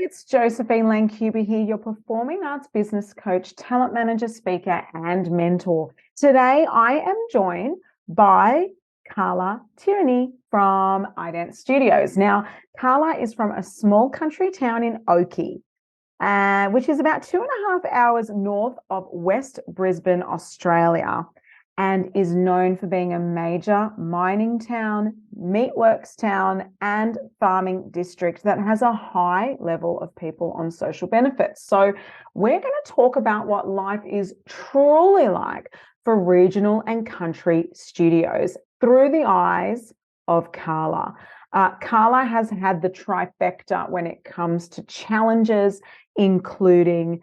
It's Josephine Lancuba here, your performing arts business coach, talent manager, speaker, and mentor. Today, I am joined by Carla Tierney from iDance Studios. Now, Carla is from a small country town in Oakey, which is about 2.5 hours north of West Brisbane, Australia, and is known for being a major mining town, meatworks town, and farming district that has a high level of people on social benefits. So we're going to talk about what life is truly like for regional and country studios through the eyes of Carla. Carla has had the trifecta when it comes to challenges, including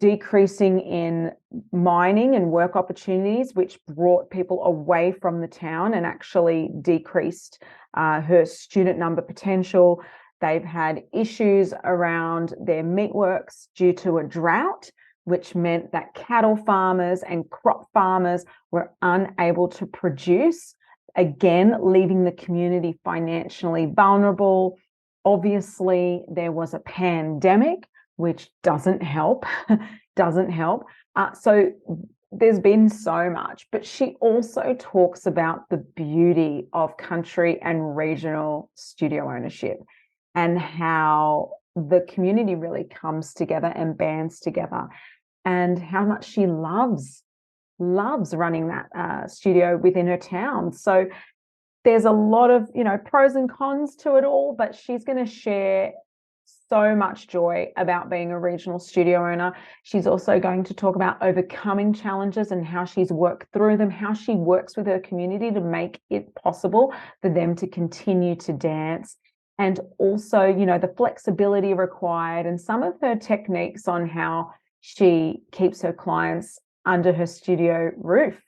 decreasing in mining and work opportunities, which brought people away from the town and actually decreased her student number potential. They've had issues around their meatworks due to a drought, which meant that cattle farmers and crop farmers were unable to produce, again, leaving the community financially vulnerable. Obviously, there was a pandemic, which doesn't help, So there's been so much, but she also talks about the beauty of country and regional studio ownership and how the community really comes together and bands together, and how much she loves running that studio within her town. So there's a lot of, pros and cons to it all, but she's going to share so much joy about being a regional studio owner. She's also going to talk about overcoming challenges and how she's worked through them, how she works with her community to make it possible for them to continue to dance, and also, the flexibility required and some of her techniques on how she keeps her clients under her studio roof,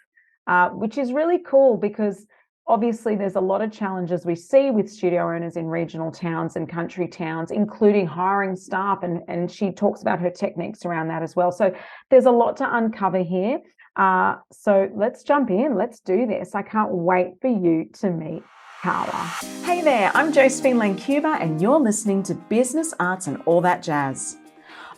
which is really cool because obviously, there's a lot of challenges we see with studio owners in regional towns and country towns, including hiring staff, and she talks about her techniques around that as well. So there's a lot to uncover here. So let's jump in. Let's do this. I can't wait for you to meet Carla. Hey there, I'm Josephine Lancuba, and you're listening to Business, Arts, and All That Jazz.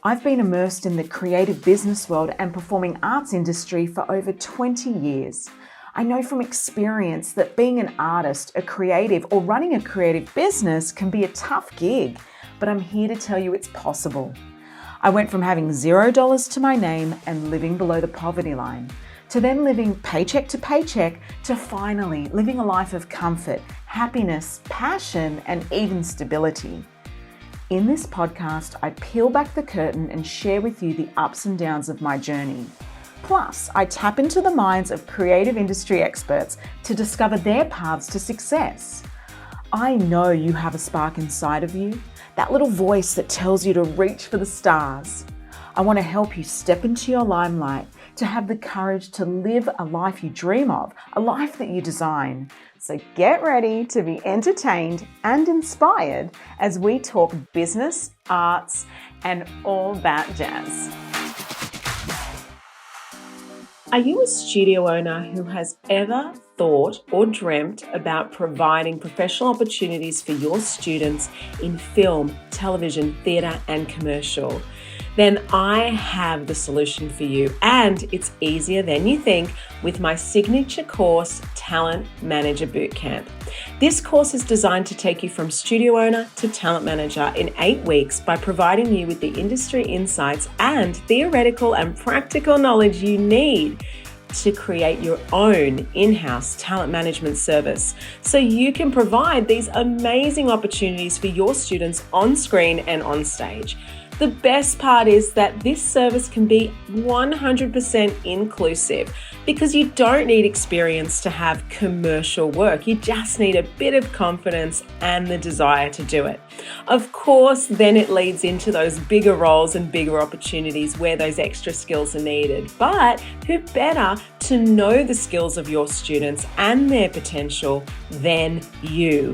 I've been immersed in the creative business world and performing arts industry for over 20 years. I know from experience that being an artist, a creative, or running a creative business can be a tough gig, but I'm here to tell you it's possible. I went from having $0 to my name and living below the poverty line, to then living paycheck to paycheck, to finally living a life of comfort, happiness, passion, and even stability. In this podcast, I peel back the curtain and share with you the ups and downs of my journey. Plus, I tap into the minds of creative industry experts to discover their paths to success. I know you have a spark inside of you, that little voice that tells you to reach for the stars. I want to help you step into your limelight, to have the courage to live a life you dream of, a life that you design. So get ready to be entertained and inspired as we talk business, arts, and all that jazz. Are you a studio owner who has ever thought or dreamt about providing professional opportunities for your students in film, television, theatre, and commercial? Then I have the solution for you, and it's easier than you think with my signature course, Talent Manager Bootcamp. This course is designed to take you from studio owner to talent manager in 8 weeks by providing you with the industry insights and theoretical and practical knowledge you need to create your own in-house talent management service so you can provide these amazing opportunities for your students on screen and on stage. The best part is that this service can be 100% inclusive because you don't need experience to have commercial work. You just need a bit of confidence and the desire to do it. Of course, then it leads into those bigger roles and bigger opportunities where those extra skills are needed. But who better to know the skills of your students and their potential than you?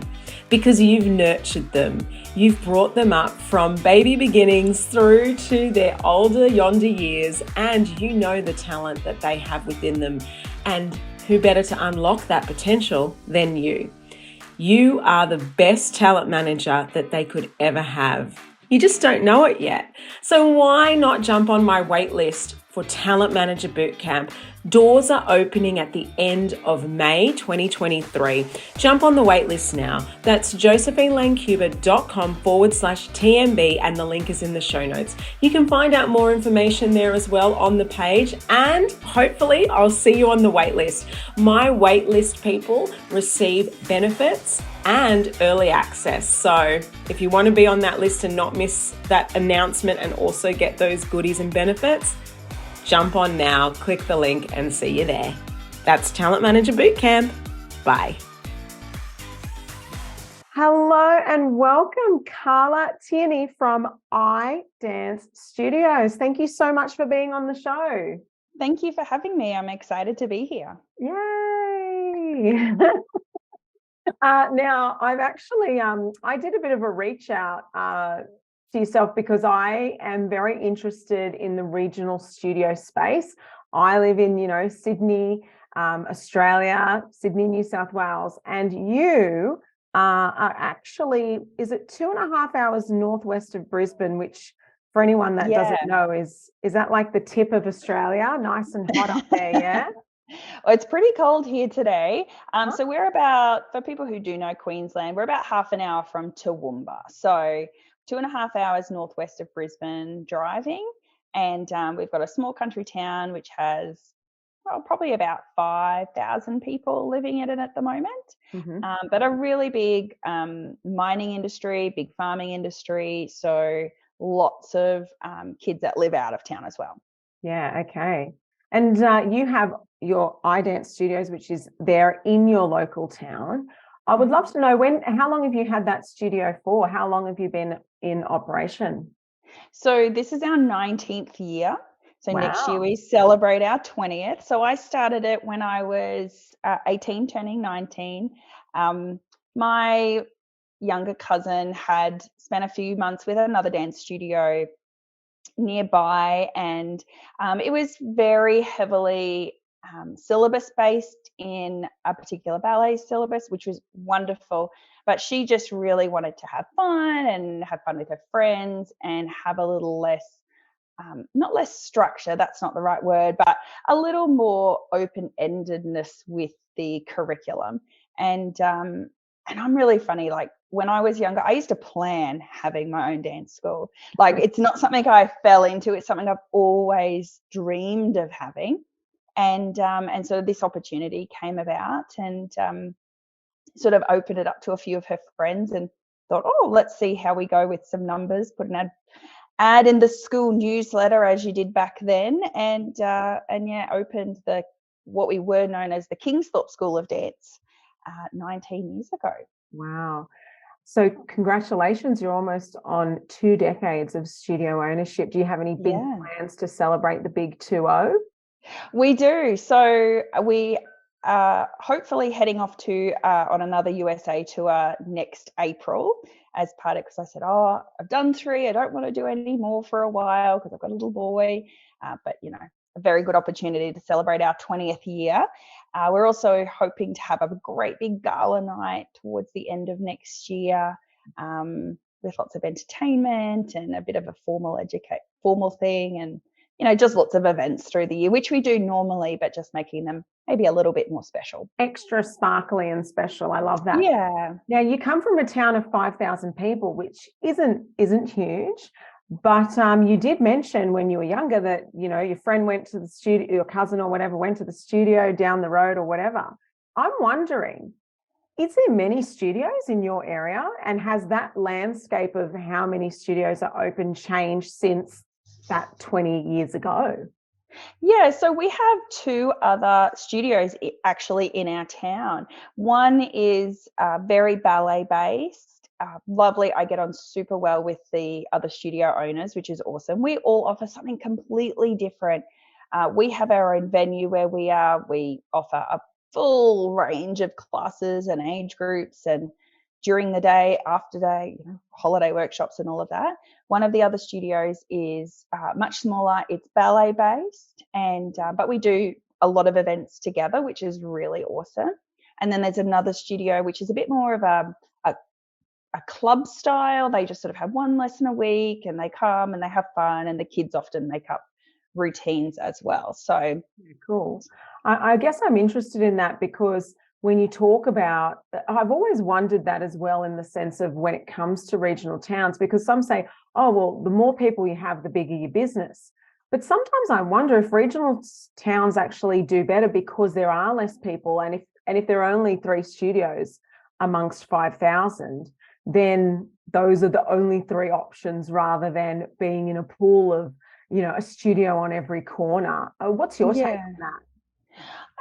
Because you've nurtured them. You've brought them up from baby beginnings through to their older yonder years, and you know the talent that they have within them. And who better to unlock that potential than you? You are the best talent manager that they could ever have. You just don't know it yet. So why not jump on my wait list for Talent Manager Bootcamp? Doors are opening at the end of May 2023. Jump on the wait list now. That's josephinelancuba.com/TMB and the link is in the show notes. You can find out more information there as well on the page, and hopefully I'll see you on the wait list. My wait list people receive benefits and early access. So if you want to be on that list and not miss that announcement and also get those goodies and benefits, jump on now, click the link and see you there. That's Talent Manager Bootcamp. Bye. Hello and welcome, Carla Tierney from I Dance Studios. Thank you so much for being on the show. Thank you for having me. I'm excited to be here. Yay! Now, I've actually, I did a bit of a reach out to yourself because I am very interested in the regional studio space. I live in, Sydney, Australia, Sydney, New South Wales, and you are actually, is it 2.5 hours northwest of Brisbane, which for anyone that doesn't know is that like the tip of Australia? Nice and hot up there, yeah? Well, it's pretty cold here today. So we're about, for people who do know Queensland, we're about half an hour from Toowoomba. So 2.5 hours northwest of Brisbane driving. And we've got a small country town which has probably about 5,000 people living in it at the moment. But a really big mining industry, big farming industry. So lots of kids that live out of town as well. Yeah, okay. And you have your I Dance Studios, which is there in your local town. I would love to know how long have you had that studio for? How long have you been in operation? So this is our 19th year. So next year we celebrate our 20th. So I started it when I was 18, turning 19. My younger cousin had spent a few months with another dance studio nearby, and it was very heavily syllabus based in a particular ballet syllabus, which was wonderful. But she just really wanted to have fun with her friends and have a little less, not less structure, that's not the right word, but a little more open-endedness with the curriculum. And I'm really funny, like when I was younger, I used to plan having my own dance school. Like it's not something I fell into, it's something I've always dreamed of having. And so this opportunity came about, and sort of opened it up to a few of her friends and thought, let's see how we go with some numbers, put an ad in the school newsletter as you did back then, and opened what we were known as the Kingsthorpe School of Dance 19 years ago. Wow. So congratulations, you're almost on 2 decades of studio ownership. Do you have any big plans to celebrate the big 2-0? We do. So we are hopefully heading off to on another USA tour next April as part of, because I said, I've done 3. I don't want to do any more for a while because I've got a little boy. But, a very good opportunity to celebrate our 20th year. We're also hoping to have a great big gala night towards the end of next year with lots of entertainment and a bit of a formal thing, and just lots of events through the year, which we do normally, but just making them maybe a little bit more special. Extra sparkly and special. I love that. Yeah. Now, you come from a town of 5,000 people, which isn't huge, but you did mention when you were younger that, your friend went to the studio, your cousin or whatever, went to the studio down the road or whatever. I'm wondering, is there many studios in your area? And has that landscape of how many studios are open changed since that 20 years ago? Yeah, so we have 2 other studios actually in our town. One is very ballet based, lovely. I get on super well with the other studio owners, which is awesome. We all offer something completely different. We have our own venue where we offer a full range of classes and age groups, and during the day, after day, holiday workshops and all of that. One of the other studios is much smaller. It's ballet based, and but we do a lot of events together, which is really awesome. And then there's another studio which is a bit more of a a club style. They just sort of have one lesson a week and they come and they have fun, and the kids often make up routines as well. So yeah, cool. I guess I'm interested in that because when you talk about, I've always wondered that as well, in the sense of when it comes to regional towns, because some say, oh, well, the more people you have, the bigger your business. But sometimes I wonder if regional towns actually do better because there are less people. And if there are only 3 studios amongst 5,000, then those are the only 3 options, rather than being in a pool of, a studio on every corner. What's your take on that?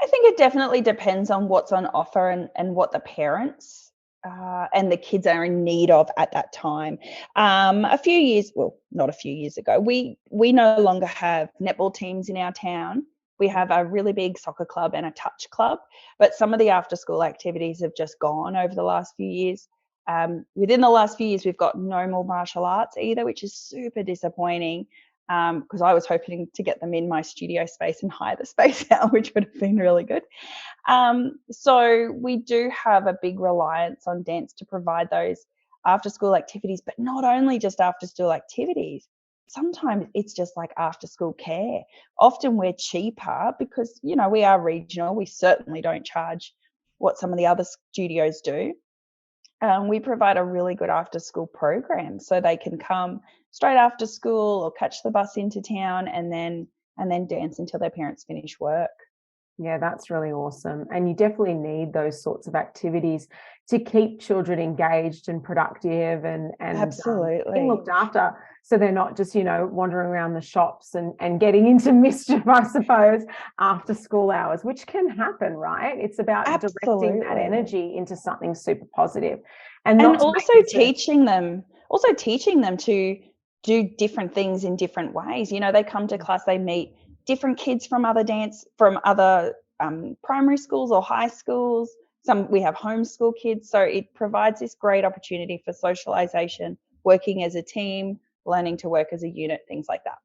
I think it definitely depends on what's on offer and what the parents and the kids are in need of at that time. A few years, well, not a few years ago, we no longer have netball teams in our town. We have a really big soccer club and a touch club, but some of the after school activities have just gone over the last few years. Within the last few years, we've got no more martial arts either, which is super disappointing, because I was hoping to get them in my studio space and hire the space out, which would have been really good. So we do have a big reliance on dance to provide those after school activities, but not only just after school activities. Sometimes it's just like after school care. Often we're cheaper because, we are regional. We certainly don't charge what some of the other studios do. We provide a really good after school program, so they can come straight after school or catch the bus into town and then dance until their parents finish work. Yeah, that's really awesome. And you definitely need those sorts of activities to keep children engaged and productive and Absolutely. being looked after, so they're not just, wandering around the shops and getting into mischief, I suppose, after school hours, which can happen, right? It's about directing that energy into something super positive. And also teaching them to do different things in different ways. They come to class, they meet different kids from other primary schools or high schools. We have homeschool kids, so it provides this great opportunity for socialization, working as a team, learning to work as a unit, things like that.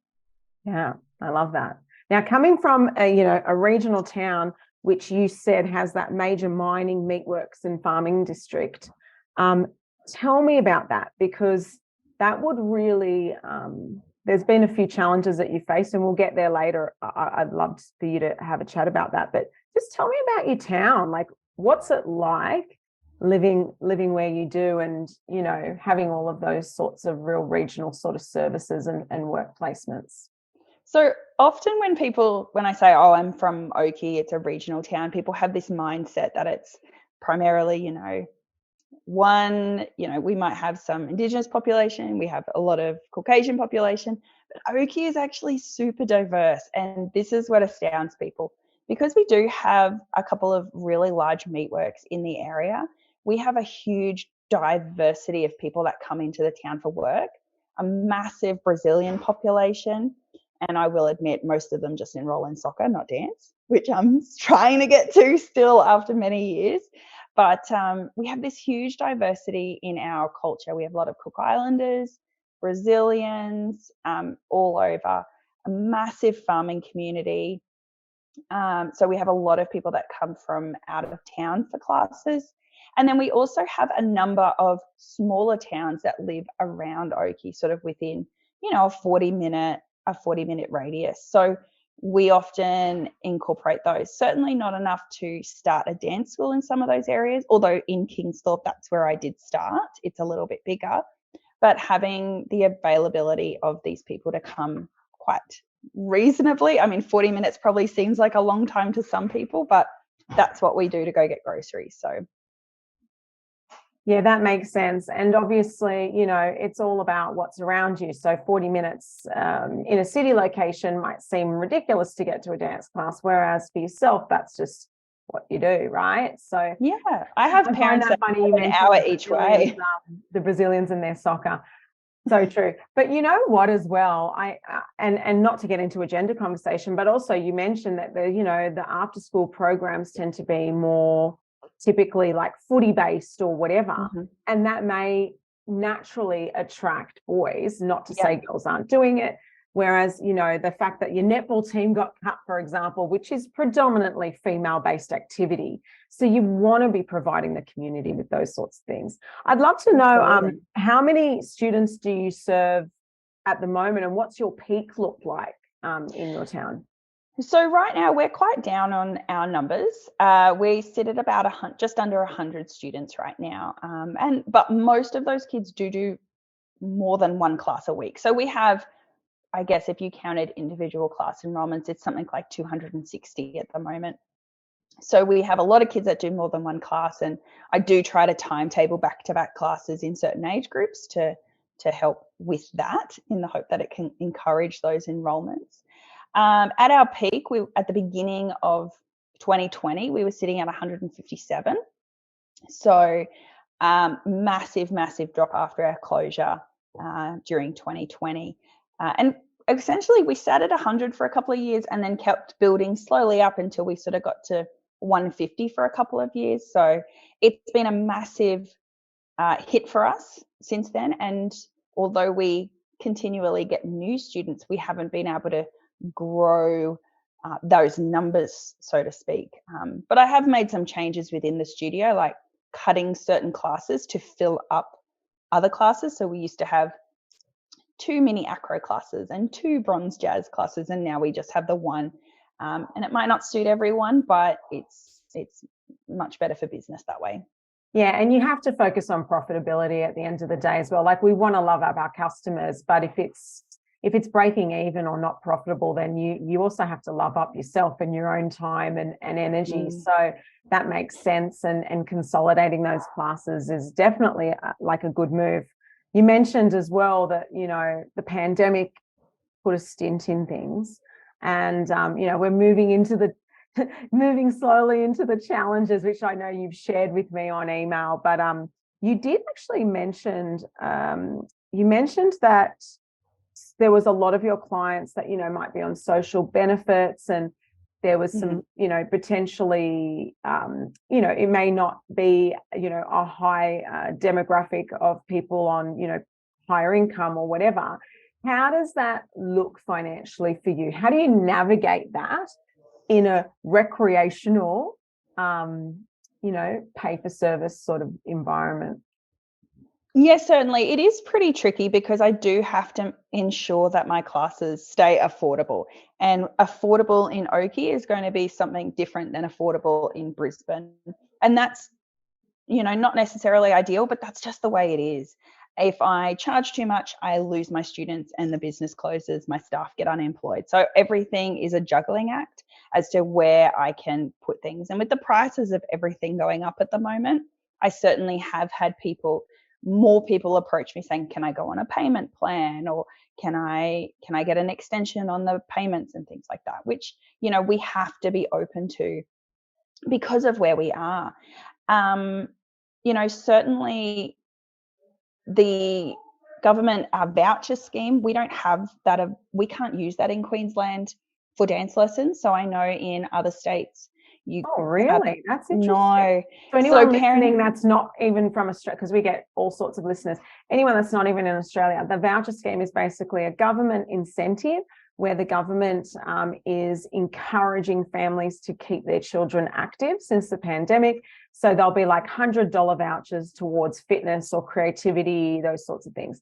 Yeah, I love that. Now, coming from a regional town, which you said has that major mining, meatworks and farming district, tell me about that, because that would really, there's been a few challenges that you faced, and we'll get there later. I'd love for you to have a chat about that, but just tell me about your town. Like, what's it like living where you do, and having all of those sorts of real regional sort of services and work placements? So often when I say, oh, I'm from Oakey, it's a regional town, people have this mindset that it's primarily, we might have some Indigenous population, we have a lot of Caucasian population, but Oakey is actually super diverse. And this is what astounds people. Because we do have a couple of really large meatworks in the area, we have a huge diversity of people that come into the town for work, a massive Brazilian population. And I will admit, most of them just enroll in soccer, not dance, which I'm trying to get to still after many years. But we have this huge diversity in our culture. We have a lot of Cook Islanders, Brazilians, all over, a massive farming community. So we have a lot of people that come from out of town for classes. And then we also have a number of smaller towns that live around Oakey, sort of within, a 40-minute radius. So we often incorporate those. Certainly not enough to start a dance school in some of those areas, although in Kingsthorpe, that's where I did start. It's a little bit bigger, but having the availability of these people to come quite reasonably. 40 minutes probably seems like a long time to some people, but that's what we do to go get groceries. So yeah, that makes sense. And obviously, it's all about what's around you. So 40 minutes in a city location might seem ridiculous to get to a dance class, whereas for yourself, that's just what you do, right? So yeah, I have parents that funny you an hour each way. The Brazilians and their soccer. So true. But you know what, as well, and not to get into a gender conversation, but also you mentioned that the after school programs tend to be more typically like footy based or whatever. Mm-hmm. And that may naturally attract boys, not to say girls aren't doing it, Whereas, you know, the fact that your netball team got cut, for example, which is predominantly female-based activity. So you want to be providing the community with those sorts of things. I'd love to know how many students do you serve at the moment, and what's your peak look like in your town? So right now we're quite down on our numbers. We sit at about just under 100 students right now, but most of those kids do more than one class a week. So we have, I guess, if you counted individual class enrollments, it's something like 260 at the moment. So we have a lot of kids that do more than one class, and I do try to timetable back-to-back classes in certain age groups to help with that, in the hope that it can encourage those enrollments. At our peak, at the beginning of 2020, we were sitting at 157. So massive drop after our closure during 2020. And essentially we sat at 100 for a couple of years and then kept building slowly up until we sort of got to 150 for a couple of years. So it's been a massive hit for us since then. And although we continually get new students, we haven't been able to grow those numbers, so to speak. But I have made some changes within the studio, like cutting certain classes to fill up other classes. So we used to have 2 mini acro classes and 2 bronze jazz classes, and now we just have the one. And it might not suit everyone, but it's much better for business that way. Yeah, and you have to focus on profitability at the end of the day as well. Like, we want to love up our customers, but if it's breaking even or not profitable, then you also have to love up yourself and your own time and energy. So that makes sense, and consolidating those classes is definitely like a good move. You mentioned as well that, you know, the pandemic put a stint in things, and you know, we're moving slowly into the challenges, which I know you've shared with me on email. But you did actually mention that there was a lot of your clients that, you know, might be on social benefits, and there was some, you know, potentially, you know, it may not be, you know, a high demographic of people on, you know, higher income or whatever. How does that look financially for you? How do you navigate that in a recreational, you know, pay for service sort of environment? Yes, certainly. It is pretty tricky because I do have to ensure that my classes stay affordable. And affordable in Oakey is going to be something different than affordable in Brisbane. And that's, you know, not necessarily ideal, but that's just the way it is. If I charge too much, I lose my students and the business closes, my staff get unemployed. So everything is a juggling act as to where I can put things. And with the prices of everything going up at the moment, I certainly have had more people approach me saying, can I go on a payment plan, or can I get an extension on the payments and things like that, which, you know, we have to be open to because of where we are. You know, certainly the government voucher scheme, we don't have that. We can't use that in Queensland for dance lessons. So I know in other states Oh, really? That's interesting. No. So anyone listening that's not even from Australia, because we get all sorts of listeners, anyone that's not even in Australia, the voucher scheme is basically a government incentive where the government is encouraging families to keep their children active since the pandemic. So there'll be like $100 vouchers towards fitness or creativity, those sorts of things.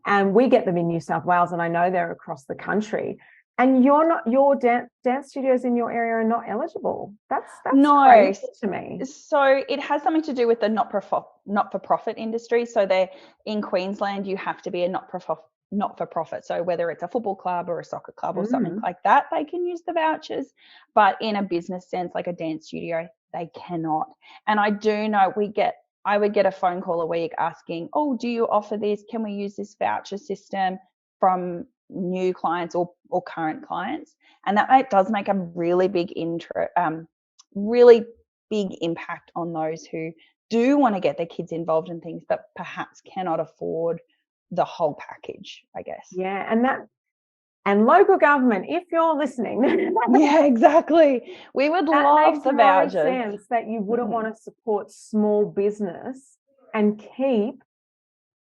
And we get them in New South Wales, and I know they're across the country. And your dance studios in your area are not eligible. That's crazy to me. So it has something to do with the not-for-profit industry. So they're in Queensland, you have to be a not-for-profit. So whether it's a football club or a soccer club or something like that, they can use the vouchers. But in a business sense, like a dance studio, they cannot. And I do know I would get a phone call a week asking, oh, do you offer this? Can we use this voucher system, from new clients or current clients? And that does make a really big really big impact on those who do want to get their kids involved in things but perhaps cannot afford the whole package, I guess. Yeah, and local government, if you're listening. Yeah, exactly. We would love the vouchers. That makes no sense that you wouldn't want to support small business and keep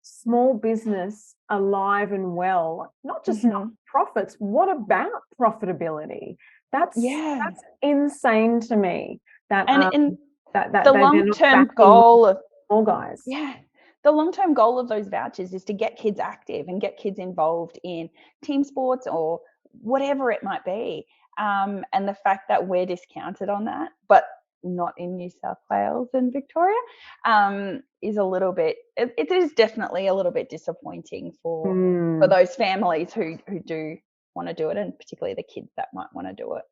small business alive and well, not just profits. What about profitability? That's insane to me. That and that the they're not long-term backing goal of small guys. the long-term goal of those vouchers is to get kids active and get kids involved in team sports or whatever it might be. And the fact that we're discounted on that, but not in New South Wales and Victoria, is a little bit, it is definitely a little bit disappointing for those families who do want to do it, and particularly the kids that might want to do it.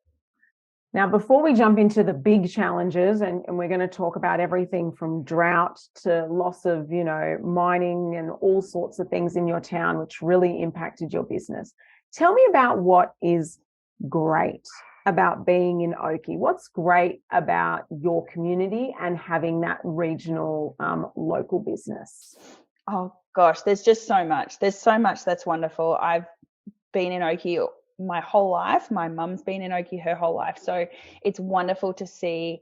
Now, before we jump into the big challenges, and we're going to talk about everything from drought to loss of, mining and all sorts of things in your town, which really impacted your business. Tell me about what is great about being in Oakey. What's great about your community and having that regional local business? Oh gosh, there's just so much. There's so much that's wonderful. I've been in Oakey my whole life. My mum's been in Oakey her whole life. So it's wonderful to see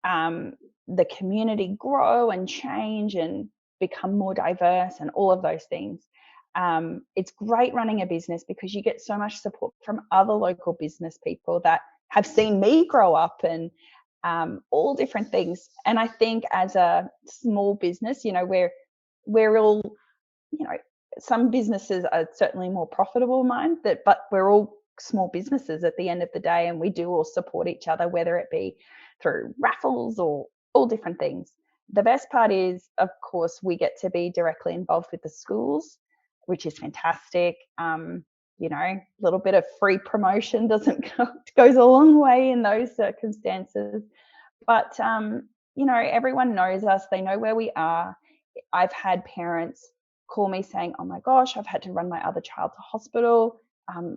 the community grow and change and become more diverse and all of those things. It's great running a business because you get so much support from other local business people that have seen me grow up and all different things. And I think as a small business, we're all, some businesses are certainly more profitable but we're all small businesses at the end of the day, and we do all support each other, whether it be through raffles or all different things. The best part is, of course, we get to be directly involved with the schools, which is fantastic. A little bit of free promotion goes a long way in those circumstances. But everyone knows us, they know where we are. I've had parents call me saying, oh my gosh, I've had to run my other child to hospital.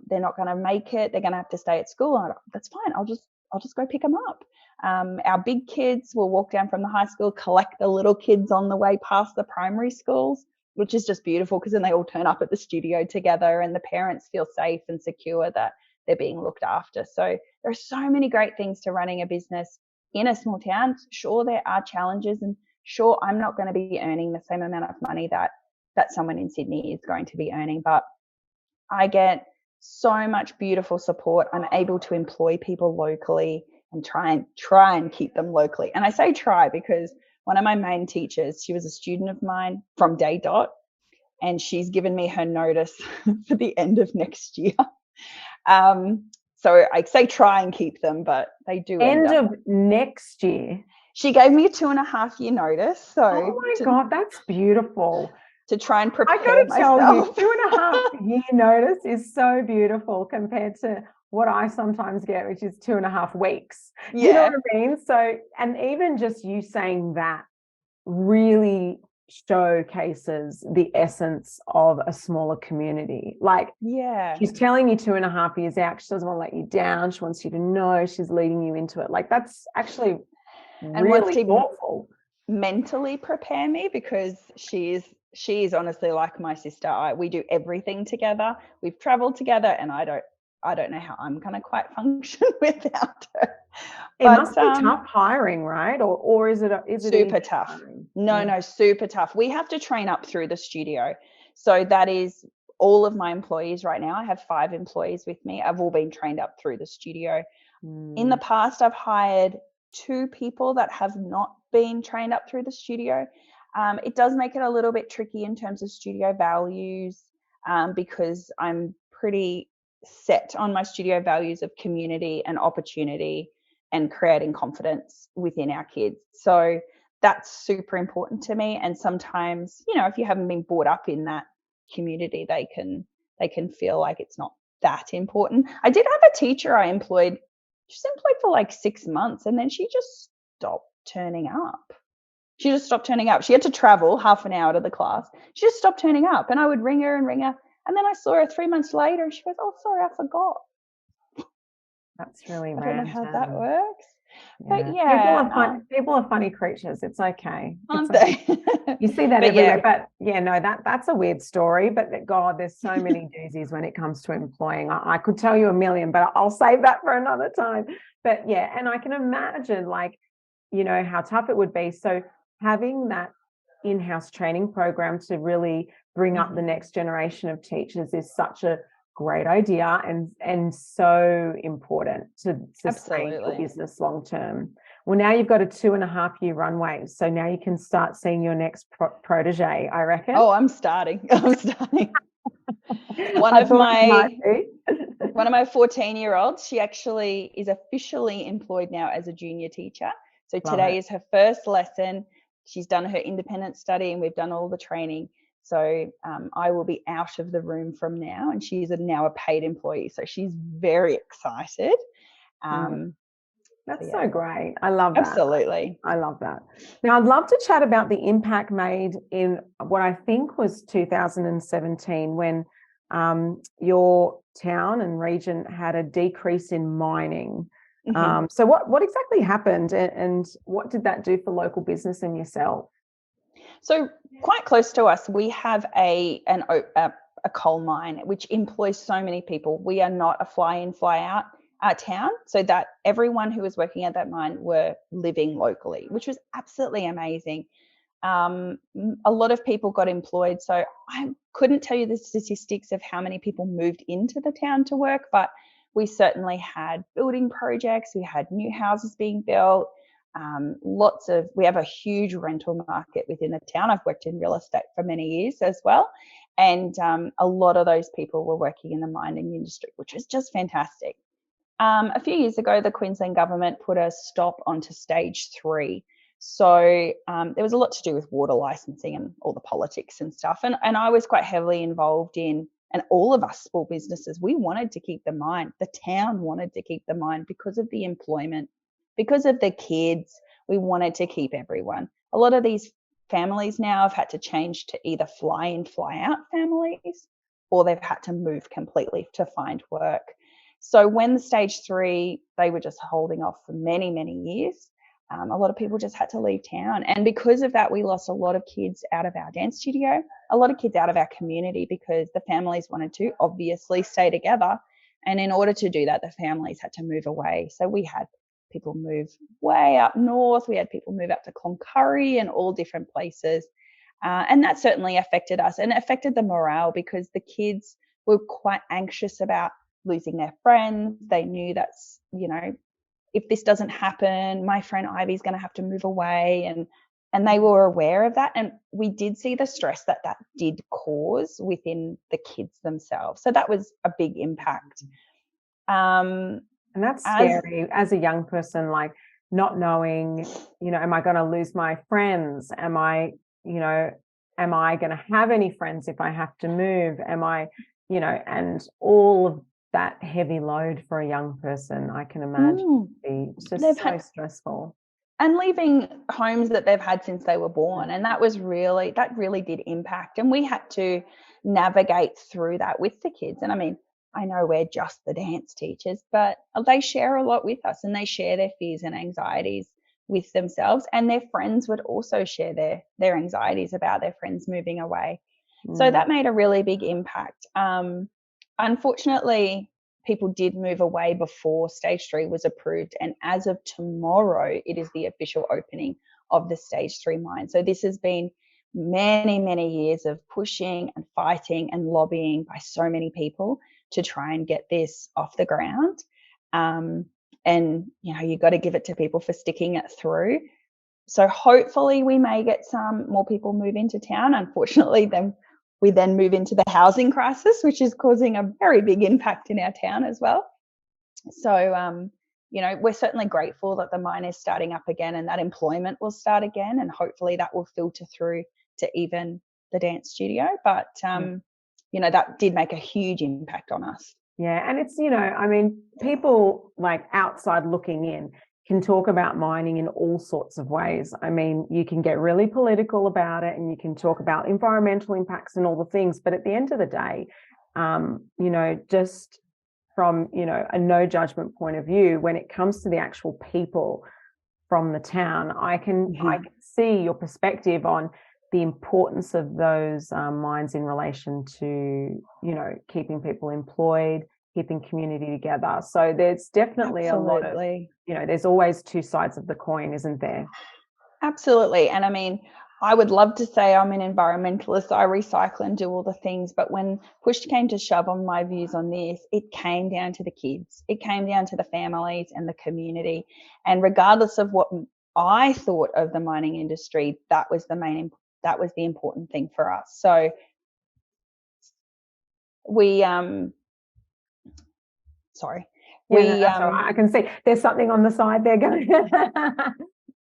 They're not going to make it. They're going to have to stay at school. And that's fine. I'll just go pick them up. Our big kids will walk down from the high school, collect the little kids on the way past the primary schools, which is just beautiful because then they all turn up at the studio together and the parents feel safe and secure that they're being looked after. So there are so many great things to running a business in a small town. Sure, there are challenges, and sure, I'm not going to be earning the same amount of money that someone in Sydney is going to be earning, but I get so much beautiful support. I'm able to employ people locally and try and keep them locally. And I say try because one of my main teachers, she was a student of mine from day dot, and she's given me her notice for the end of next year. So I say try and keep them, but they do end of next year. She gave me a 2.5-year notice. So oh my God, that's beautiful. To try and prepare I got to tell you, 2.5-year notice is so beautiful compared to what I sometimes get, which is 2.5 weeks. Yeah. You know what I mean? So, and even just you saying that really showcases the essence of a smaller community. Like, she's telling you 2.5 years out, she doesn't want to let you down. She wants you to know she's leading you into it. Like, that's actually really thoughtful. Mentally prepare me, because she is honestly like my sister. We do everything together. We've traveled together, and I don't know how I'm going to quite function without her. It must be tough hiring, right? Or is it super tough? No, super tough. We have to train up through the studio. So that is all of my employees right now. I have 5 employees with me. I've all been trained up through the studio. In the past, I've hired 2 people that have not been trained up through the studio. It does make it a little bit tricky in terms of studio values, because I'm pretty set on my studio values of community and opportunity and creating confidence within our kids. So that's super important to me. And sometimes, if you haven't been brought up in that community, they can feel like it's not that important. I did have a teacher I employed. She's employed for like 6 months, and then she just stopped turning up. She had to travel half an hour to the class. She just stopped turning up, and I would ring her. And then I saw her 3 months later, and she goes, oh, sorry, I forgot. That's really random. I don't know how that works. Yeah. But people are funny creatures. It's okay. Aren't they? You see that everywhere. But that's a weird story. But God, there's so many doozies when it comes to employing. I could tell you a million, but I'll save that for another time. But yeah, and I can imagine how tough it would be. So having that in-house training program to really bring up the next generation of teachers is such a great idea and so important to sustain your business long term. Well, now you've got a 2.5-year runway, so now you can start seeing your next protege, I reckon. Oh, I'm starting. One of my 14-year-olds, she actually is officially employed now as a junior teacher. So today is her first lesson. She's done her independent study and we've done all the training. So I will be out of the room from now, and she's now a paid employee. So she's very excited. That's so great. I love that. Absolutely. I love that. Now, I'd love to chat about the impact made in what I think was 2017 when your town and region had a decrease in mining. So what exactly happened, and what did that do for local business and yourself? So quite close to us, we have a coal mine which employs so many people. We are not a fly-in, fly-out town, so that everyone who was working at that mine were living locally, which was absolutely amazing. A lot of people got employed, so I couldn't tell you the statistics of how many people moved into the town to work, but we certainly had building projects, we had new houses being built, we have a huge rental market within the town. I've worked in real estate for many years as well, and a lot of those people were working in the mining industry, which was just fantastic. A few years ago, the Queensland government put a stop onto stage 3. So there was a lot to do with water licensing and all the politics and stuff. And I was quite heavily involved in, and all of us small businesses, we wanted to keep the mine. The town wanted to keep the mine because of the employment, because of the kids. We wanted to keep everyone. A lot of these families now have had to change to either fly-in, fly-out families, or they've had to move completely to find work. So when the stage 3, they were just holding off for many, many years. A lot of people just had to leave town. And because of that, we lost a lot of kids out of our dance studio, a lot of kids out of our community, because the families wanted to obviously stay together. And in order to do that, the families had to move away. So we had people move way up north. We had people move up to Cloncurry and all different places. And that certainly affected us, and it affected the morale, because the kids were quite anxious about losing their friends. They knew that's, if this doesn't happen, my friend Ivy's going to have to move away, and they were aware of that. And we did see the stress that did cause within the kids themselves. So that was a big impact. And that's scary as a young person, like not knowing, am I going to lose my friends? Am I going to have any friends if I have to move? Am I, and all of that heavy load for a young person, I can imagine, be just so stressful. And leaving homes that they've had since they were born. And that really did impact. And we had to navigate through that with the kids. And I mean, I know we're just the dance teachers, but they share a lot with us, and they share their fears and anxieties with themselves, and their friends would also share their anxieties about their friends moving away. So that made a really big impact. Unfortunately, people did move away before stage 3 was approved, and as of tomorrow, it is the official opening of the stage 3 mine. So this has been many, many years of pushing and fighting and lobbying by so many people to try and get this off the ground. And you got to give it to people for sticking it through. So hopefully we may get some more people move into town. Unfortunately, we then move into the housing crisis, which is causing a very big impact in our town as well. So, we're certainly grateful that the mine is starting up again, and that employment will start again, and hopefully that will filter through to even the dance studio. But, that did make a huge impact on us. Yeah. And it's, people like outside looking in can talk about mining in all sorts of ways. I mean, you can get really political about it, and you can talk about environmental impacts and all the things. But at the end of the day, just from, a no judgment point of view, when it comes to the actual people from the town, I can see your perspective on the importance of those mines in relation to, keeping people employed, keeping community together. So there's definitely a lot of, there's always two sides of the coin, isn't there? Absolutely. And I mean, I would love to say I'm an environmentalist. I recycle and do all the things, but when push came to shove on my views on this, it came down to the kids. It came down to the families and the community. And regardless of what I thought of the mining industry, that was the important thing for us. So we sorry. Yeah, that's all right. I can see there's something on the side there going.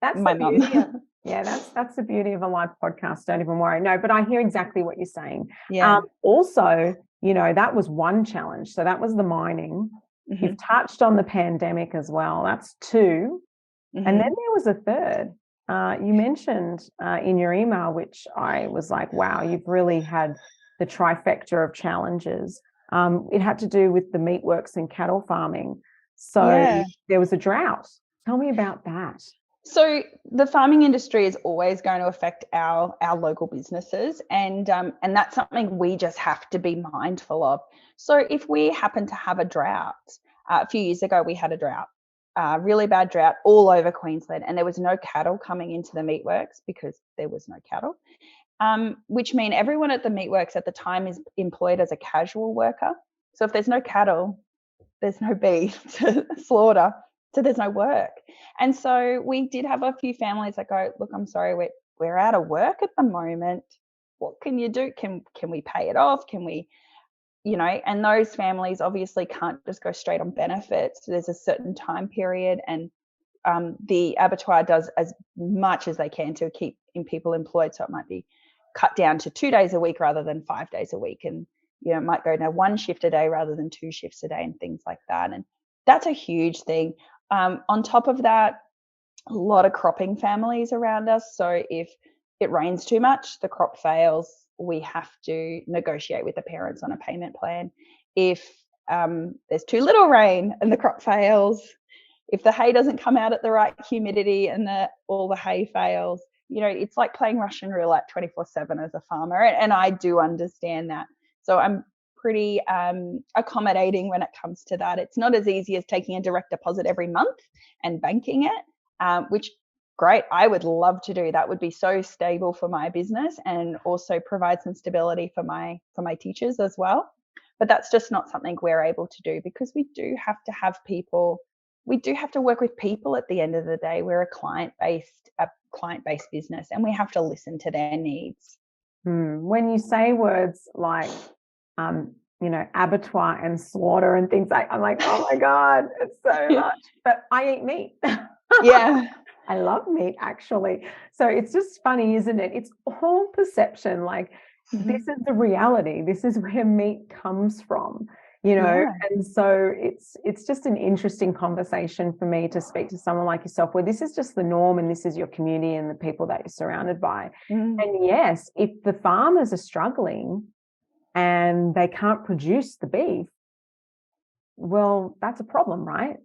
That's my the beauty of, mum. yeah, that's the beauty of a live podcast. Don't even worry. No, but I hear exactly what you're saying. Yeah. Also, that was one challenge. So that was the mining. Mm-hmm. You've touched on the pandemic as well. That's two. Mm-hmm. And then there was a third. You mentioned in your email, which I was like, wow, you've really had the trifecta of challenges. It had to do with the meatworks and cattle farming. So there was a drought. Tell me about that. So the farming industry is always going to affect our local businesses, and that's something we just have to be mindful of. So if we happen to have a drought, a few years ago we had a drought, really bad drought all over Queensland, and there was no cattle coming into the meatworks because there was no cattle, which mean everyone at the meatworks at the time is employed as a casual worker. So if there's no cattle, there's no beef to slaughter, so there's no work. And so we did have a few families that go, look, I'm sorry, we're out of work at the moment. What can you do? Can we pay it off? Can we, and those families obviously can't just go straight on benefits. There's a certain time period, and the abattoir does as much as they can to keep people employed. So it might be cut down to 2 days a week rather than 5 days a week. And, it might go to 1 shift a day rather than 2 shifts a day and things like that. And that's a huge thing. On top of that, a lot of cropping families around us. So if it rains too much, the crop fails, we have to negotiate with the parents on a payment plan. If there's too little rain and the crop fails, if the hay doesn't come out at the right humidity and all the hay fails, it's like playing Russian roulette 24/7 as a farmer. And I do understand that. So I'm pretty accommodating when it comes to that. It's not as easy as taking a direct deposit every month and banking it, which great. I would love to do that. Would be so stable for my business and also provide some stability for my teachers as well. But that's just not something we're able to do because we do have to have people. We do have to work with people at the end of the day. We're a client-based business, and we have to listen to their needs. When you say words like, abattoir and slaughter and things I'm like, oh my God, it's so much. But I eat meat. Yeah. I love meat, actually. So it's just funny, isn't it? It's all perception. Like, this is the reality. This is where meat comes from, And so it's just an interesting conversation for me to speak to someone like yourself, where this is just the norm and this is your community and the people that you're surrounded by. And yes, if the farmers are struggling and they can't produce the beef, well, that's a problem, right?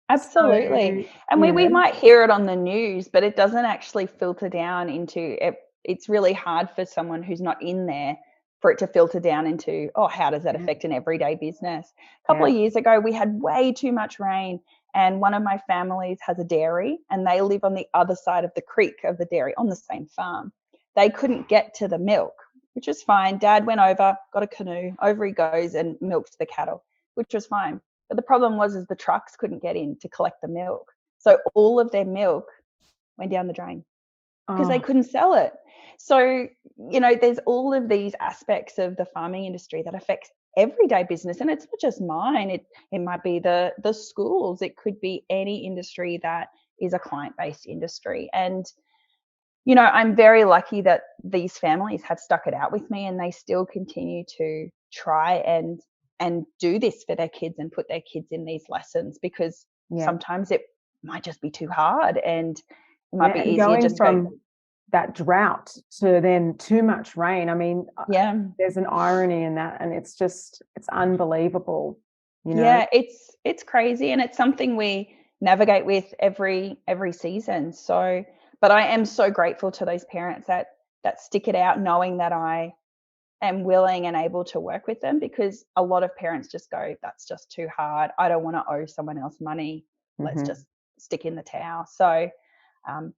Absolutely. So, and we might hear it on the news, but it doesn't actually filter down into it. It's really hard for someone who's not in there for it to filter down into, how does that affect an everyday business? A couple of years ago, we had way too much rain, and one of my families has a dairy, and they live on the other side of the creek of the dairy on the same farm. They couldn't get to the milk, which was fine. Dad went over, got a canoe, over he goes and milked the cattle, which was fine. But the problem was the trucks couldn't get in to collect the milk. So all of their milk went down the drain because they couldn't sell it. So, there's all of these aspects of the farming industry that affects everyday business. And it's not just mine. It might be the schools. It could be any industry that is a client-based industry. And, I'm very lucky that these families have stuck it out with me, and they still continue to try and do this for their kids and put their kids in these lessons, because sometimes it might just be too hard, and it might be easier just from that drought to then too much rain. I mean, there's an irony in that, and it's unbelievable. Yeah, it's crazy, and it's something we navigate with every season. So, but I am so grateful to those parents that stick it out, knowing that I am willing and able to work with them, because a lot of parents just go, that's just too hard. I don't want to owe someone else money. Let's just stick in the towel. So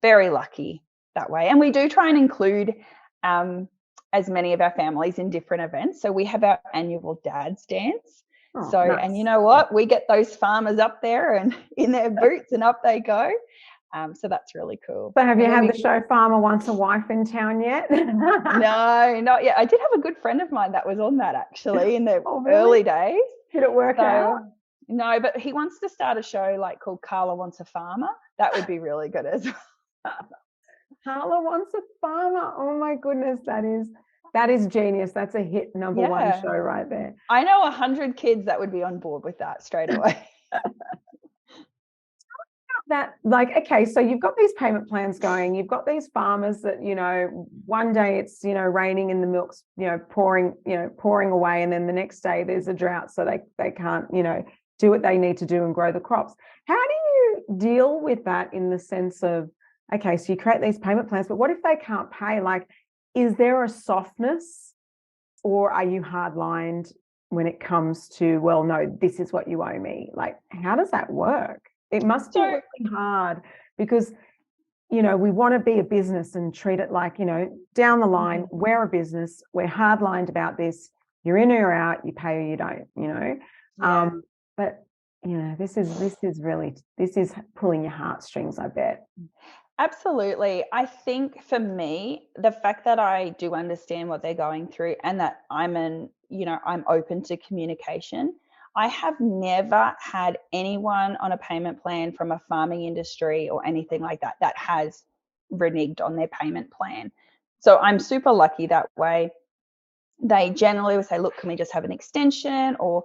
very lucky. that way. And we do try and include as many of our families in different events. So we have our annual dad's dance. Oh, So, nice. and you know what? We get those farmers up there and in their boots and up they go. So that's really cool. So have you had the show Farmer Wants a Wife in town yet? No, not yet. I did have a good friend of mine that was on that actually in the Oh, really? early days. Did it work out? No, but he wants to start a show like called Carla Wants a Farmer. That would be really good as well. Carla Wants a Farmer. Oh my goodness, that is genius. That's a hit number one show right there. I know 100 kids that would be on board with that straight away. That, like, okay, so you've got these payment plans going, you've got these farmers that, you know, one day it's, you know, raining and the milk's, you know, pouring away, and then the next day there's a drought, so they can't, you know, do what they need to do and grow the crops. How do you deal with that in the sense of, okay, so you create these payment plans, but what if they can't pay? Like, is there a softness, or are you hard-lined when it comes to, well, no, this is what you owe me? Like, how does that work? It must be really hard because, you know, we want to be a business and treat it like, you know, down the line, we're a business, we're hard-lined about this, you're in or you're out, you pay or you don't, you know. But, you know, this is pulling your heartstrings, I bet. Absolutely. I think for me, the fact that I do understand what they're going through and that I'm open to communication. I have never had anyone on a payment plan from a farming industry or anything like that that has reneged on their payment plan. So I'm super lucky that way. They generally will say, look, can we just have an extension, or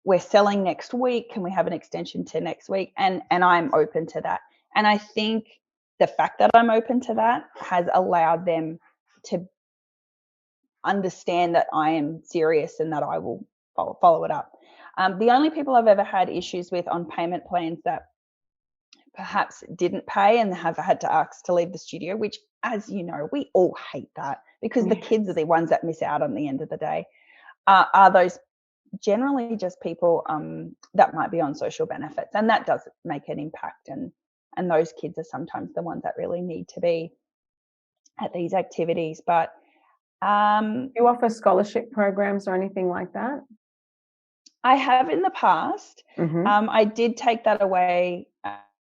we're selling next week, can we have an extension to next week? And I'm open to that. And I think the fact that I'm open to that has allowed them to understand that I am serious and that I will follow it up. The only people I've ever had issues with on payment plans that perhaps didn't pay and have had to ask to leave the studio, which, as you know, we all hate that because the kids are the ones that miss out on the end of the day, are those generally just people that might be on social benefits, and that does make an impact. And those kids are sometimes the ones that really need to be at these activities. But do you offer scholarship programs or anything like that? I have in the past. I did take that away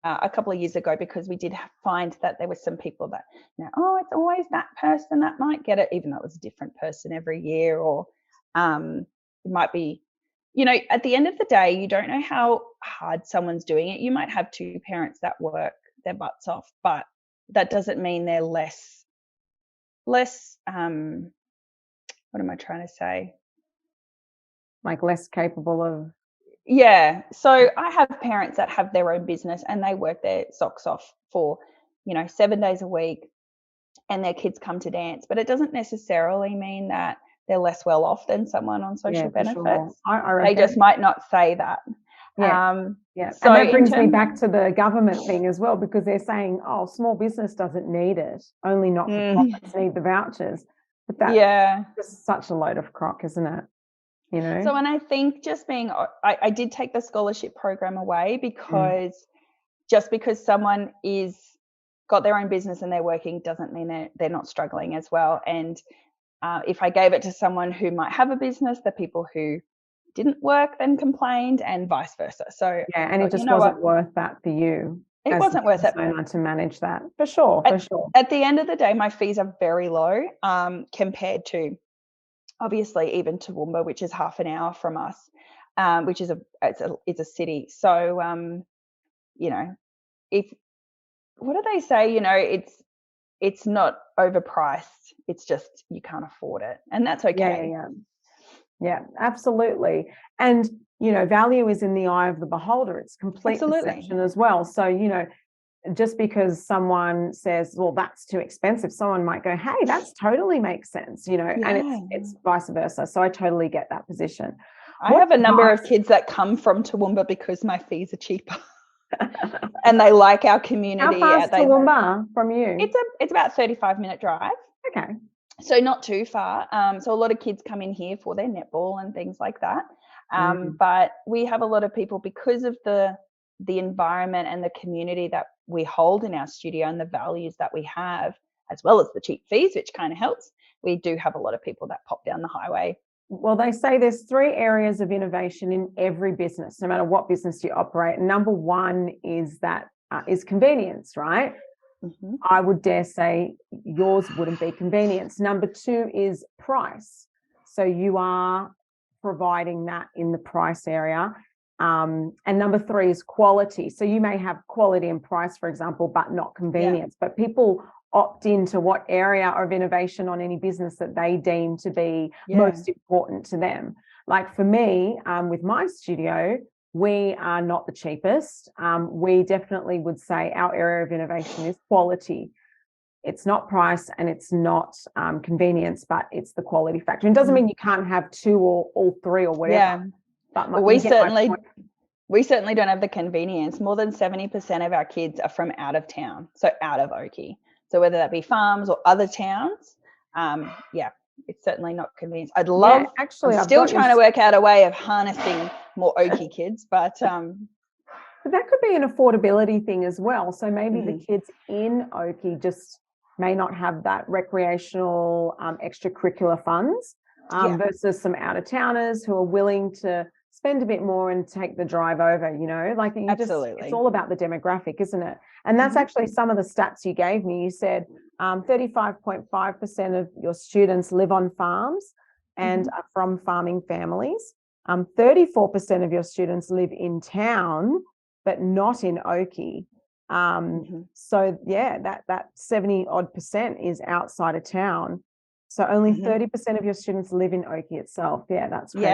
a couple of years ago because we did find that there were some people that, you know, oh, it's always that person that might get it, even though it was a different person every year, or it might be, you know, at the end of the day, you don't know how hard someone's doing it. You might have two parents that work their butts off, but that doesn't mean they're less what am I trying to say? Like less capable of. Yeah. So I have parents that have their own business and they work their socks off for, you know, 7 days a week, and their kids come to dance, but it doesn't necessarily mean that they're less well off than someone on social benefits. Sure. They just might not say that. So and that brings me back to the government thing as well, because they're saying, oh, small business doesn't need it, only not-for-profits need the vouchers. But that's just such a load of crock, isn't it? You know. So, and I think just I did take the scholarship program away because just because someone got their own business and they're working doesn't mean they're not struggling as well. And if I gave it to someone who might have a business, the people who didn't work then complained, and vice versa. So and it just wasn't worth that for you. It wasn't worth it to manage that, for sure. At the end of the day, my fees are very low compared to, obviously, even Toowoomba, which is half an hour from us, which is it's a city. So you know, what do they say? You know, it's not overpriced. It's just you can't afford it, and that's okay. Yeah, absolutely. And, you know, value is in the eye of the beholder. It's complete perception as well. So, you know, just because someone says, well, that's too expensive, someone might go, hey, that's totally makes sense, you know, and it's vice versa. So I totally get that position. I have a number of kids that come from Toowoomba because my fees are cheaper. And they like our community. How far is Toowoomba from you? It's about a 35-minute drive. Okay. So not too far. So a lot of kids come in here for their netball and things like that. But we have a lot of people, because of the environment and the community that we hold in our studio and the values that we have, as well as the cheap fees, which kind of helps, we do have a lot of people that pop down the highway. Well, they say there's 3 areas of innovation in every business, no matter what business you operate. And number one is convenience, right? Mm-hmm. I would dare say yours wouldn't be convenience. Number 2 is price. So you are providing that in the price area. And number 3 is quality. So you may have quality and price, for example, but not convenience. But people opt into what area of innovation on any business that they deem to be most important to them. Like for me, with my studio, we are not the cheapest. We definitely would say our area of innovation is quality. It's not price and it's not convenience, but it's the quality factor. And it doesn't mean you can't have 2 or all 3 or whatever. Yeah. But we certainly don't have the convenience. More than 70% of our kids are from out of town, so out of Oakey. So whether that be farms or other towns, it's certainly not convenient. I'm still trying to work out a way of harnessing more Oakey kids, but that could be an affordability thing as well. So maybe the kids in Oakey just may not have that recreational extracurricular funds versus some out-of-towners who are willing to spend a bit more and take the drive over, like absolutely. It's all about the demographic, isn't it? And that's actually some of the stats you gave me. You said 35.5% of your students live on farms and are from farming families. 34% of your students live in town, but not in Oakey. So that 70 odd percent is outside of town. So only 30% of your students live in Oakey itself. Yeah, that's crazy.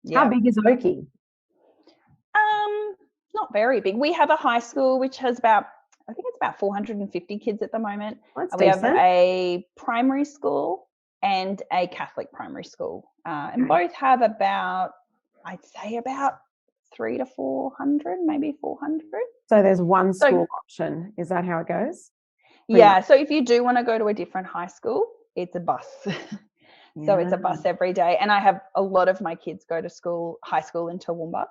Yeah. How big is Oakey? Not very big. We have a high school which has about 450 kids at the moment. We have a primary school and a Catholic primary school, and both have about 300 to 400, maybe 400. So there's one school option. Is that how it goes? Yeah. So if you do want to go to a different high school, it's a bus. So it's a bus every day. And I have a lot of my kids go to high school in Toowoomba.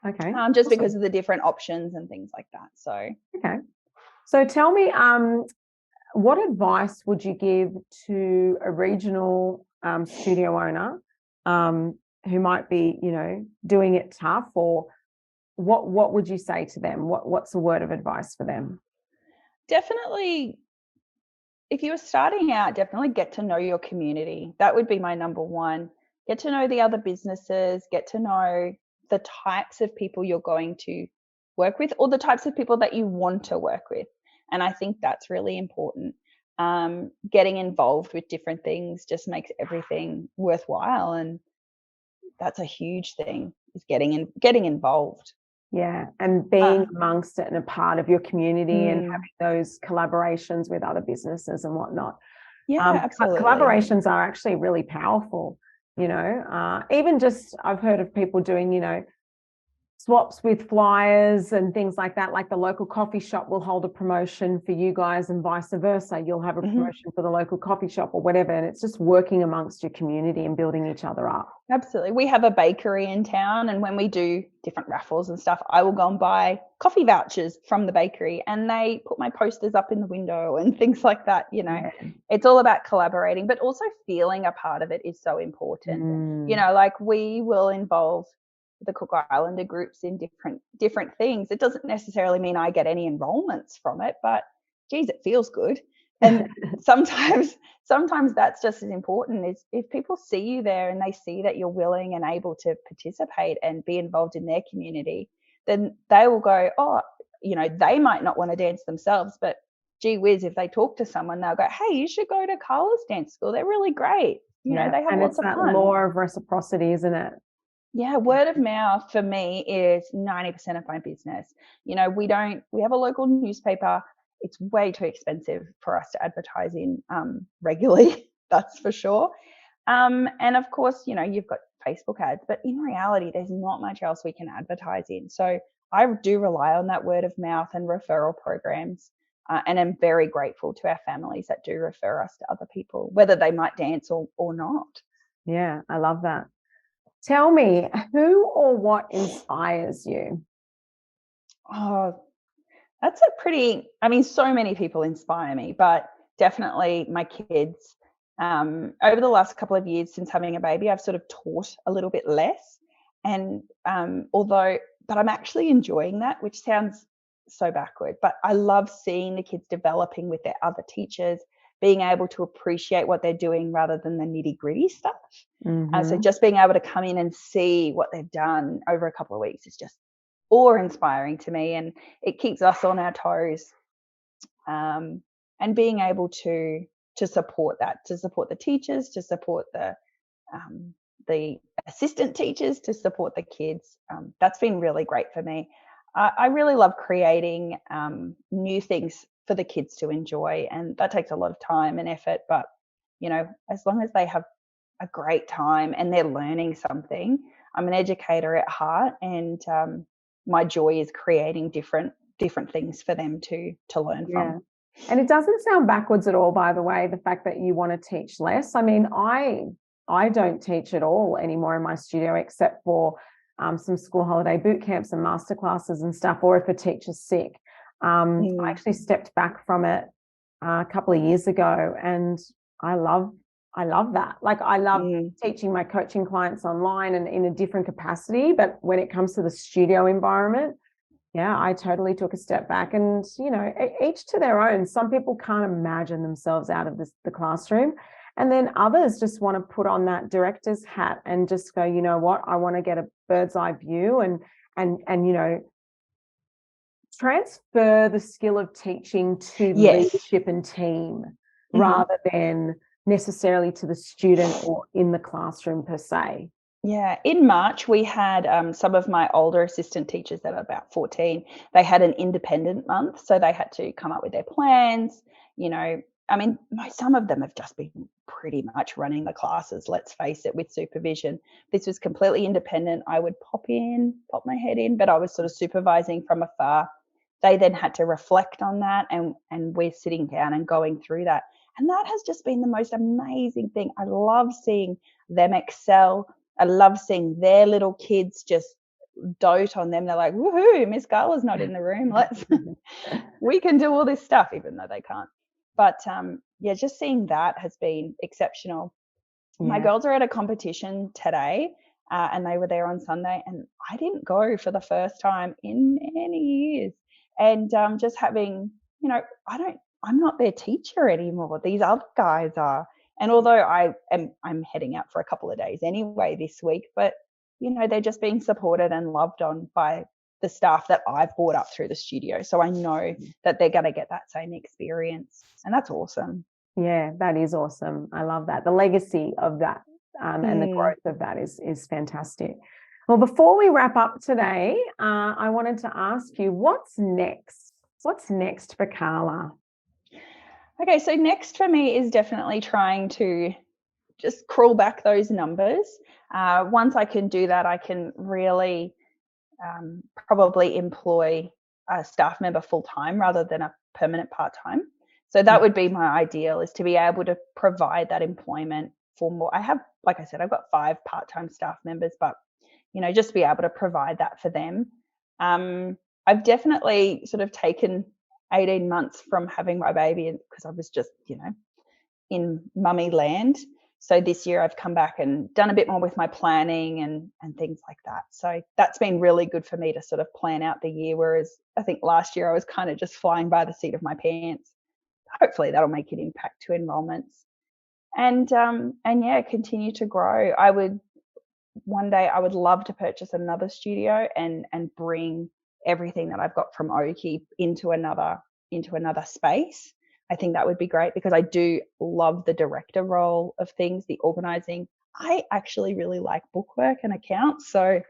Okay. Just because of the different options and things like that. So. Okay. So tell me, what advice would you give to a regional studio owner who might be, doing it tough, or what would you say to them? What's a word of advice for them? Definitely, if you were starting out, definitely get to know your community. That would be my number one. Get to know the other businesses, get to know the types of people you're going to work with, or the types of people that you want to work with. And I think that's really important. Getting involved with different things just makes everything worthwhile. And that's a huge thing, is getting involved. Yeah, and being amongst it and a part of your community and having those collaborations with other businesses and whatnot. Yeah, absolutely. Collaborations are actually really powerful, even just I've heard of people doing, swaps with flyers and things like that. Like the local coffee shop will hold a promotion for you guys and vice versa. You'll have a promotion for the local coffee shop or whatever. And it's just working amongst your community and building each other up. Absolutely. We have a bakery in town, and when we do different raffles and stuff, I will go and buy coffee vouchers from the bakery, and they put my posters up in the window and things like that. It's all about collaborating, but also feeling a part of it is so important. Like we will involve the Cook Islander groups in different things. It doesn't necessarily mean I get any enrollments from it, but geez, it feels good. And sometimes that's just as important, is if people see you there and they see that you're willing and able to participate and be involved in their community, then they will go, they might not want to dance themselves, but gee whiz, if they talk to someone, they'll go, hey, you should go to Carla's dance school. They're really great. They have lots of fun. And it's that law of reciprocity, isn't it? Yeah, word of mouth for me is 90% of my business. We have a local newspaper. It's way too expensive for us to advertise in regularly, that's for sure. And of course, you've got Facebook ads, but in reality, there's not much else we can advertise in. So I do rely on that word of mouth and referral programs. And I'm very grateful to our families that do refer us to other people, whether they might dance or not. Yeah, I love that. Tell me, who or what inspires you? Oh, That's a pretty, I mean, so many people inspire me, but definitely my kids. Over the last couple of years since having a baby, I've sort of taught a little bit less. And but I'm actually enjoying that, which sounds so backward, but I love seeing the kids developing with their other teachers, being able to appreciate what they're doing rather than the nitty gritty stuff. So just being able to come in and see what they've done over a couple of weeks is just awe-inspiring to me, and it keeps us on our toes. And being able to support that, to support the teachers, to support the assistant teachers, to support the kids, that's been really great for me. I really love creating new things for the kids to enjoy, and that takes a lot of time and effort, but as long as they have a great time and they're learning something. I'm an educator at heart, and my joy is creating different things for them to learn from. And it doesn't sound backwards at all, by the way, the fact that you want to teach less. I mean, I don't teach at all anymore in my studio, except for some school holiday boot camps and masterclasses and stuff, or if a teacher's sick. I actually stepped back from it a couple of years ago, and I love that. Like, I love teaching my coaching clients online and in a different capacity, but when it comes to the studio environment, I totally took a step back, and each to their own. Some people can't imagine themselves out of the classroom, and then others just want to put on that director's hat and just go, you know what, I want to get a bird's eye view and transfer the skill of teaching to leadership and team rather than necessarily to the student or in the classroom per se. Yeah, in March we had some of my older assistant teachers that are about 14. They had an independent month, so they had to come up with their plans. I mean, some of them have just been pretty much running the classes, let's face it, with supervision. This was completely independent. I would pop my head in, but I was sort of supervising from afar. They then had to reflect on that, and we're sitting down and going through that. And that has just been the most amazing thing. I love seeing them excel. I love seeing their little kids just dote on them. They're like, woohoo, Miss Carla's not in the room. We can do all this stuff, even though they can't. But just seeing that has been exceptional. My girls are at a competition today, and they were there on Sunday, and I didn't go for the first time in many years. And just having, I'm not their teacher anymore. These other guys are. And although I'm heading out for a couple of days anyway this week, but they're just being supported and loved on by the staff that I've brought up through the studio. So I know that they're going to get that same experience, and that's awesome. Yeah, that is awesome. I love that. The legacy of that and the growth of that is fantastic. Well, before we wrap up today, I wanted to ask you, what's next? What's next for Carla? Okay, so next for me is definitely trying to just crawl back those numbers. Once I can do that, I can really probably employ a staff member full-time rather than a permanent part-time. So that would be my ideal, is to be able to provide that employment for more. I have, like I said, I've got 5 part-time staff members, but just to be able to provide that for them. I've definitely sort of taken 18 months from having my baby, because I was just, in mummy land. So this year I've come back and done a bit more with my planning and things like that. So that's been really good for me to sort of plan out the year. Whereas I think last year I was kind of just flying by the seat of my pants. Hopefully that'll make an impact to enrollments, and continue to grow. One day I would love to purchase another studio and bring everything that I've got from Oki into another space. I think that would be great, because I do love the director role of things, the organizing. I actually really like bookwork and accounts, so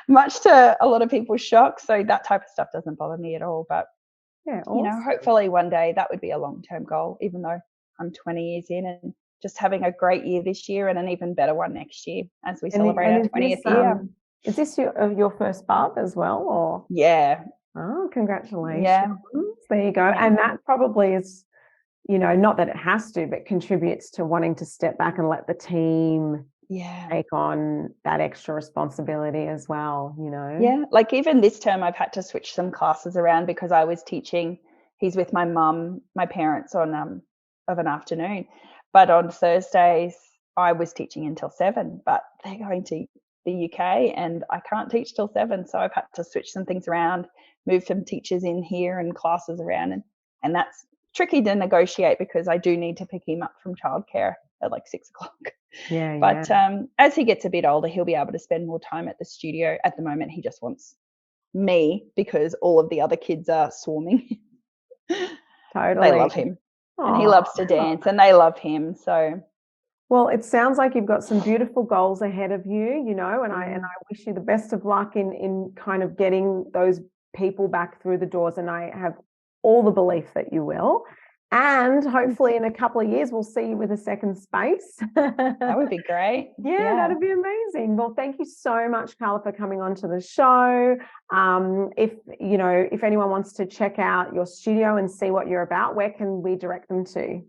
much to a lot of people's shock. So that type of stuff doesn't bother me at all. But awesome. Hopefully one day that would be a long-term goal, even though I'm 20 years in, and just having a great year this year and an even better one next year as we celebrate our 20th year. Is this your first bub as well, or? Yeah. Oh, congratulations. Yeah. There you go. And that probably is, not that it has to, but contributes to wanting to step back and let the team take on that extra responsibility as well, you know? Yeah, like even this term, I've had to switch some classes around because I was teaching. He's with my mum, my parents on of an afternoon, but on Thursdays I was teaching until 7. But they're going to the UK, and I can't teach till 7, so I've had to switch some things around, move some teachers in here and classes around, and that's tricky to negotiate because I do need to pick him up from childcare at like 6 o'clock. Yeah, But as he gets a bit older, he'll be able to spend more time at the studio. At the moment, he just wants me because all of the other kids are swarming. totally. They love him. And he Aw. loves to dance and they love him. So Well, it sounds like you've got some beautiful goals ahead of you, you know, and I wish you the best of luck in kind of getting those people back through the doors, and I have all the belief that you will. And hopefully in a couple of years we'll see you with a second space. that would be great. Yeah, that'd be amazing. Well, thank you so much, Carla, for coming onto the show. If anyone wants to check out your studio and see what you're about, where can we direct them to?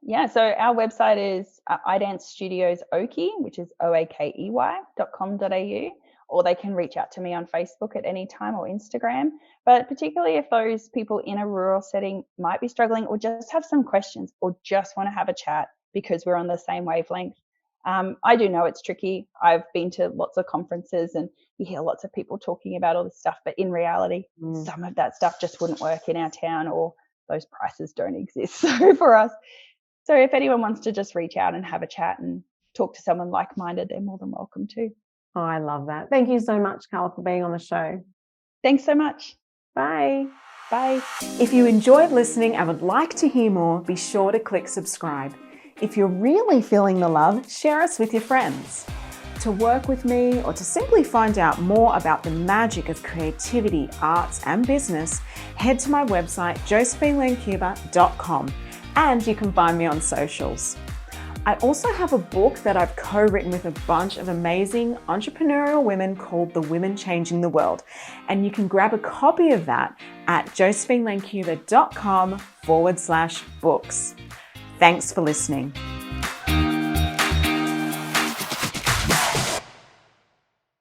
Yeah, so our website is iDance Studios Oakey, which is oakey.com.au, or they can reach out to me on Facebook at any time or Instagram. But particularly if those people in a rural setting might be struggling or just have some questions or just want to have a chat because we're on the same wavelength. I do know it's tricky. I've been to lots of conferences and you hear lots of people talking about all this stuff, but in reality, some of that stuff just wouldn't work in our town, or those prices don't exist. So for us, so if anyone wants to just reach out and have a chat and talk to someone like-minded, they're more than welcome to. Oh, I love that. Thank you so much, Carla, for being on the show. Thanks so much. Bye. Bye. If you enjoyed listening and would like to hear more, be sure to click subscribe. If you're really feeling the love, share us with your friends. To work with me or to simply find out more about the magic of creativity, arts and business, head to my website josephinelancuba.com, and you can find me on socials. I also have a book that I've co-written with a bunch of amazing entrepreneurial women called The Women Changing the World, and you can grab a copy of that at josephinelancuba.com/books. Thanks for listening.